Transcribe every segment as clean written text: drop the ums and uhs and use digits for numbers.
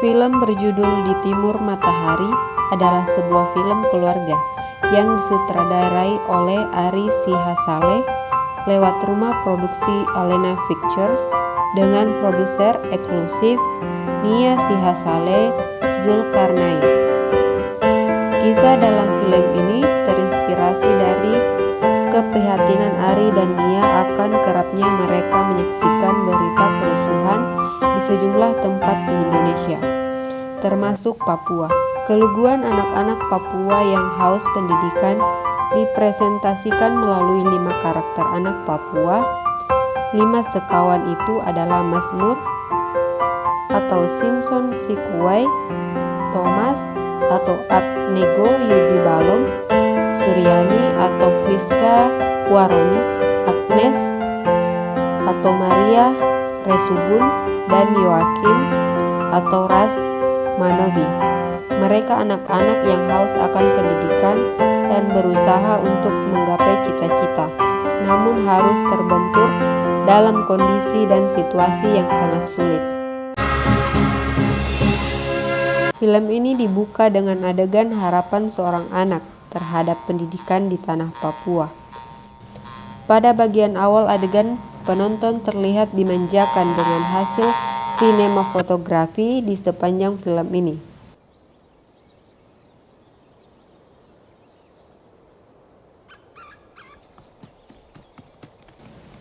Film berjudul Di Timur Matahari adalah sebuah film keluarga yang disutradarai oleh Ari Sihasale lewat rumah produksi Alena Pictures dengan produser eksklusif Nia Sihasale Zulkarnain. Kisah dalam film ini terinspirasi dari keprihatinan Ari dan Nia akan kerapnya mereka menyaksikan berita kerusuhan di sejumlah tempat di Indonesia, termasuk Papua. Keluguan anak-anak Papua yang haus pendidikan dipresentasikan melalui 5 karakter anak Papua. 5 sekawan itu adalah Mazmur atau Simpson Sikuwai, Thomas atau Abnego Yudi Balon, Suryani atau Friska Waroni, Agnes atau Maria Resubun, dan Yoakim atau Ras Manobi. Mereka anak-anak yang haus akan pendidikan dan berusaha untuk menggapai cita-cita, namun harus terbentur dalam kondisi dan situasi yang sangat sulit. Film ini dibuka dengan adegan harapan seorang anak terhadap pendidikan di tanah Papua. Pada bagian awal adegan, penonton terlihat dimanjakan dengan hasil sinematografi di sepanjang film ini.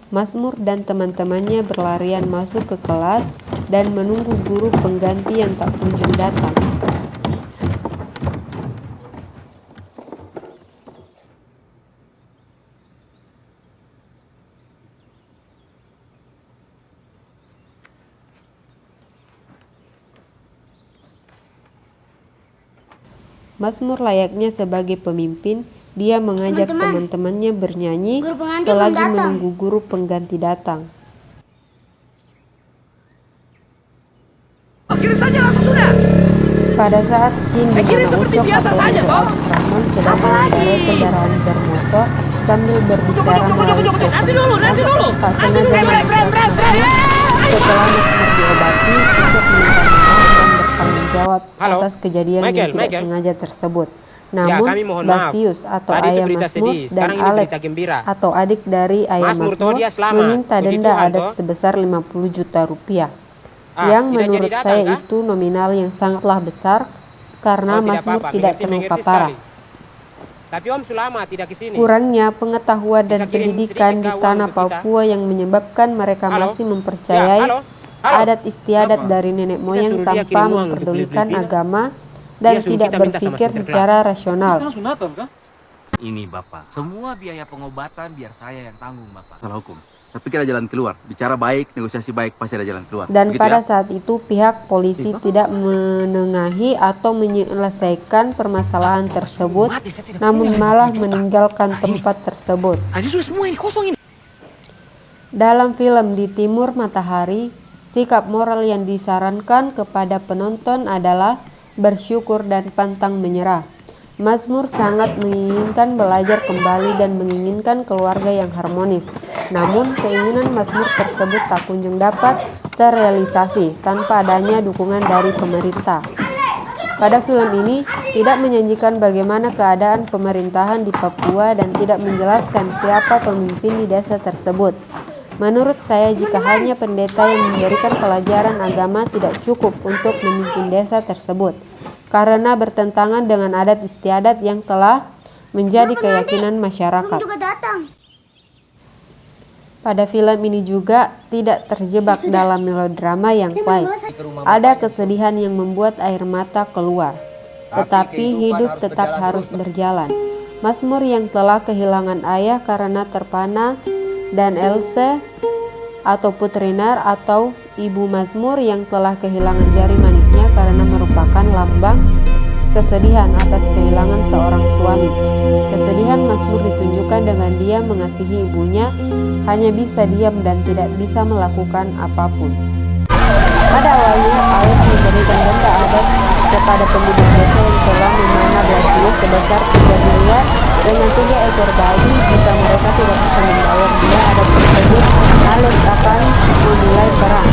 Mazmur dan teman-temannya berlarian masuk ke kelas dan menunggu guru pengganti yang tak kunjung datang. Mazmur layaknya sebagai pemimpin, dia mengajak teman-temannya bernyanyi selagi menunggu guru pengganti datang. Pada saat scene di mana Ucok atau Hendro Agus Rahman sedang mengendarai kendaraan bermotor sambil berbicara melalui telepon, tak sengaja menabrak Mazmur. Setelah Mazmur diobati, Ucok minta maaf dan bertanggung jawab atas kejadian yang tidak sengaja tersebut. Namun Basius atau ayah Mazmur dan Alex atau adik dari ayah Mazmur meminta denda adat sebesar 50 juta rupiah. Yang menurut saya itu nominal yang sangatlah besar karena Mazmur tidak terluka parah. Kurangnya pengetahuan dan pendidikan di tanah Papua yang menyebabkan mereka masih mempercayai adat istiadat dari nenek moyang tanpa memperdulikan agama dan tidak berpikir secara rasional. Ini Bapak, semua biaya pengobatan biar saya yang tanggung Bapak. Salah hukum. Saya pikir ada jalan keluar. Bicara baik, negosiasi baik, pasti ada jalan keluar. Dan begitu pada ya? saat itu pihak polisi tidak menengahi atau menyelesaikan permasalahan tersebut, namun malah meninggalkan tempat tersebut. Dalam film Di Timur Matahari, sikap moral yang disarankan kepada penonton adalah bersyukur dan pantang menyerah. Mazmur sangat menginginkan belajar kembali dan menginginkan keluarga yang harmonis. Namun keinginan Mazmur tersebut tak kunjung dapat terrealisasi tanpa adanya dukungan dari pemerintah. Pada film ini tidak menjanjikan bagaimana keadaan pemerintahan di Papua dan tidak menjelaskan siapa pemimpin di desa tersebut. Menurut saya, jika hanya pendeta yang memberikan pelajaran agama tidak cukup untuk memimpin desa tersebut, karena bertentangan dengan adat istiadat yang telah menjadi keyakinan masyarakat. Pada film ini juga tidak terjebak dalam melodrama yang pahit. Ada kesedihan yang membuat air mata keluar, tetapi hidup tetap harus berjalan. Mazmur yang telah kehilangan ayah karena terpana, dan Else atau Putrinar atau ibu Mazmur yang telah kehilangan jari manisnya karena merupakan lambang kesedihan atas kehilangan seorang suami. Kesedihan Mazmur ditunjukkan dengan dia mengasihi ibunya, hanya bisa diam dan tidak bisa melakukan apapun. Pada awalnya, Alex memberikan denda adat kepada penduduk desa yang telah memanah Basius sebesar 3 miliar dengan 3 ekor bayi. Jika mereka tidak bisa membayar biaya adat tersebut, Alex akan memulai perang.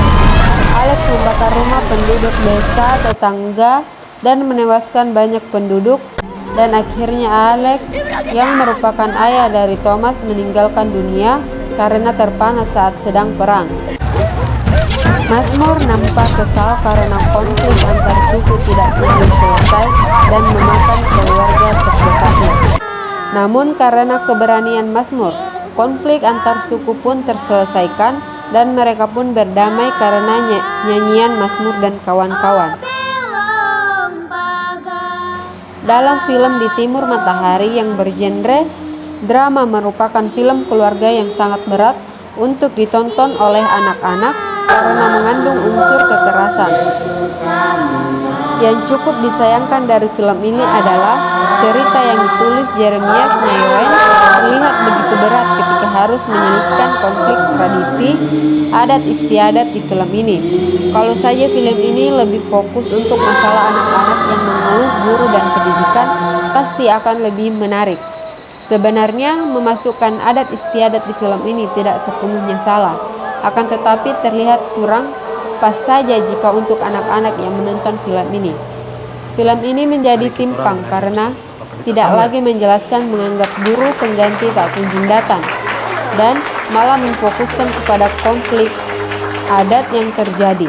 Alex membakar rumah penduduk desa tetangga dan menewaskan banyak penduduk, dan akhirnya Alex yang merupakan ayah dari Thomas meninggalkan dunia karena terpana saat sedang perang. Mazmur nampak kesal karena konflik antar suku tidak kunjung selesai dan memakan keluarga terdekatnya. Namun karena keberanian Mazmur, konflik antar suku pun terselesaikan dan mereka pun berdamai karena nyanyian Mazmur dan kawan-kawan. Dalam film Di Timur Matahari yang bergenre drama merupakan film keluarga yang sangat berat untuk ditonton oleh anak-anak karena mengandung unsur kekerasan. Yang cukup disayangkan dari film ini adalah cerita yang ditulis Jeremias Nyawen terlihat begitu berat ketika harus menyelipkan konflik tradisi adat istiadat di film ini. Kalau saja film ini lebih fokus untuk masalah anak-anak yang mengeluh guru dan pendidikan, pasti akan lebih menarik. Sebenarnya memasukkan adat istiadat di film ini tidak sepenuhnya salah, akan tetapi terlihat kurang pas saja jika untuk anak-anak yang menonton film ini. Film ini menjadi timpang karena tidak lagi menjelaskan menganggap guru pengganti tak kunjung datang, dan malah memfokuskan kepada konflik adat yang terjadi.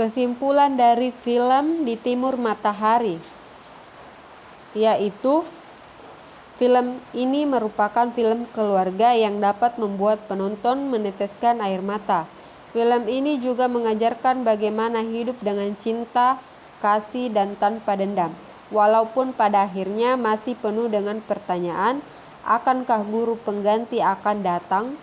Kesimpulan dari film Di Timur Matahari yaitu film ini merupakan film keluarga yang dapat membuat penonton meneteskan air mata. Film ini juga mengajarkan bagaimana hidup dengan cinta, kasih, dan tanpa dendam. Walaupun pada akhirnya masih penuh dengan pertanyaan, akankah guru pengganti akan datang?